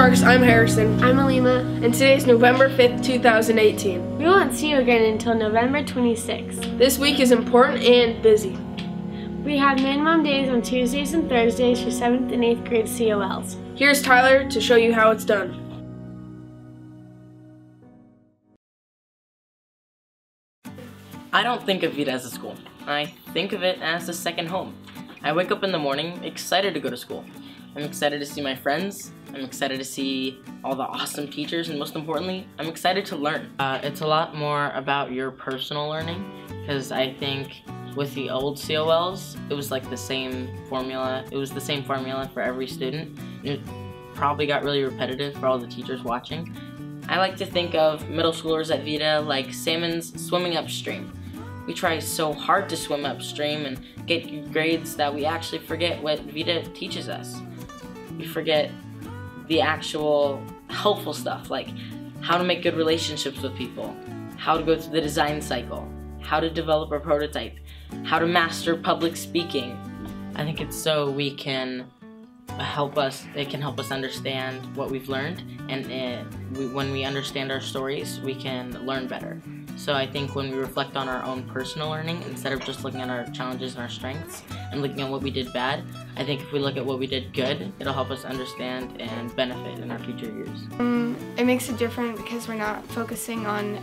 Sharks, I'm Harrison. I'm Alima. And today is November 5th, 2018. We won't see you again until November 26th. This week is important and busy. We have minimum days on Tuesdays and Thursdays for 7th and 8th grade COLs. Here's Tyler to show you how it's done. I don't think of Vita as a school. I think of it as a second home. I wake up in the morning excited to go to school. I'm excited to see my friends. I'm excited to see all the awesome teachers, and most importantly, I'm excited to learn. It's a lot more about your personal learning, because I think with the old COLs, it was like the same formula. It was the same formula for every student. It probably got really repetitive for all the teachers watching. I like to think of middle schoolers at Vita like salmons swimming upstream. We try so hard to swim upstream and get grades that we actually forget what Vita teaches us. We forget the actual helpful stuff, like how to make good relationships with people, how to go through the design cycle, how to develop a prototype, how to master public speaking. I think it's so it can help us understand what we've learned, and when we understand our stories, we can learn better. So I think when we reflect on our own personal learning, instead of just looking at our challenges and our strengths and looking at what we did bad, I think if we look at what we did good, it'll help us understand and benefit in our future years. It makes it different because we're not focusing on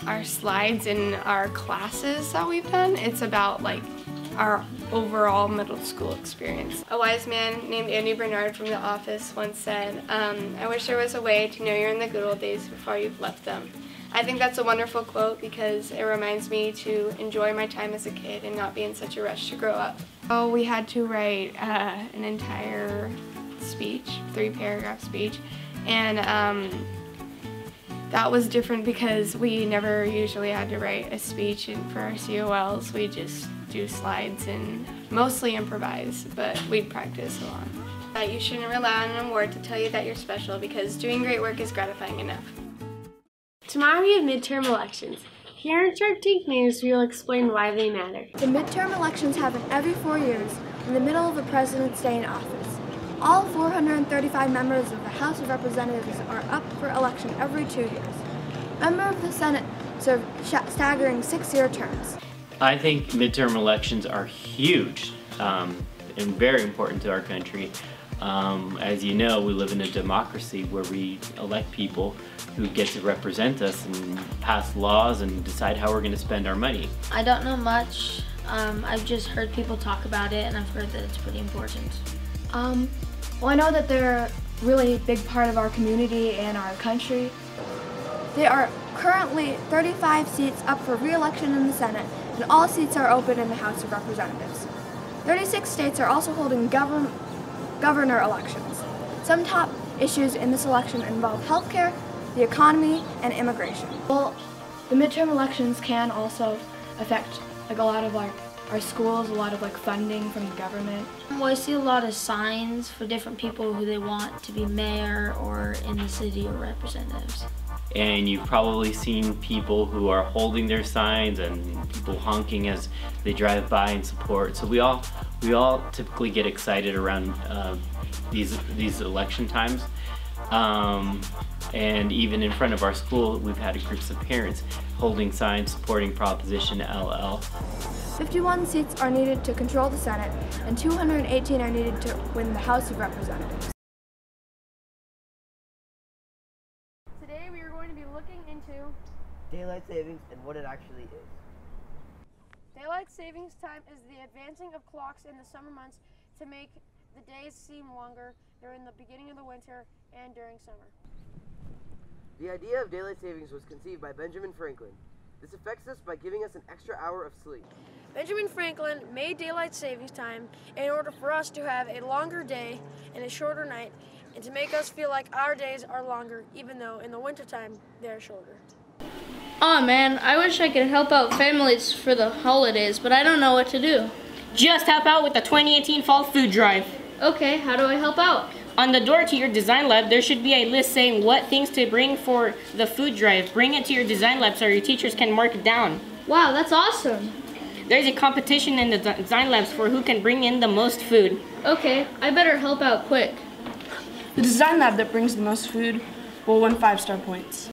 our slides in our classes that we've done. It's about like our overall middle school experience. A wise man named Andy Bernard from The Office once said, I wish there was a way to know you're in the good old days before you've left them. I think that's a wonderful quote because it reminds me to enjoy my time as a kid and not be in such a rush to grow up. Oh, we had to write an entire speech, 3-paragraph speech, and that was different because we never usually had to write a speech for our COLs. We just do slides and mostly improvise, but we'd practice a lot. You shouldn't rely on an award to tell you that you're special because doing great work is gratifying enough. Tomorrow we have midterm elections. Here in Shark Tank News, we will explain why they matter. The midterm elections happen every 4 years in the middle of the president's day in office. All 435 members of the House of Representatives are up for election every 2 years. Members of the Senate serve staggering 6-year terms. I think midterm elections are huge and very important to our country. As you know, we live in a democracy where we elect people who get to represent us and pass laws and decide how we're going to spend our money. I don't know much. I've just heard people talk about it, and I've heard that it's pretty important. Well, I know that they're a really big part of our community and our country. There are currently 35 seats up for re-election in the Senate, and all seats are open in the House of Representatives. 36 states are also holding governor elections. Some top issues in this election involve healthcare, the economy, and immigration. Well, the midterm elections can also affect like a lot of our schools, a lot of funding from the government. Well, I see a lot of signs for different people who they want to be mayor or in the city or representatives. And you've probably seen people who are holding their signs and people honking as they drive by in support. So we all typically get excited around these election times. And even in front of our school, we've had groups of parents holding signs supporting Proposition LL. 51 seats are needed to control the Senate, and 218 are needed to win the House of Representatives. Today we are going to be looking into daylight savings and what it actually is. Daylight savings time is the advancing of clocks in the summer months to make the days seem longer during the beginning of the winter and during summer. The idea of daylight savings was conceived by Benjamin Franklin. This affects us by giving us an extra hour of sleep. Benjamin Franklin made daylight savings time in order for us to have a longer day and a shorter night, and to make us feel like our days are longer, even though in the wintertime they're shorter. Aw man, I wish I could help out families for the holidays, but I don't know what to do. Just help out with the 2018 Fall Food Drive. Okay, how do I help out? On the door to your design lab, there should be a list saying what things to bring for the food drive. Bring it to your design lab so your teachers can mark it down. Wow, that's awesome. There's a competition in the design labs for who can bring in the most food. Okay, I better help out quick. The design lab that brings the most food will win 5-star points.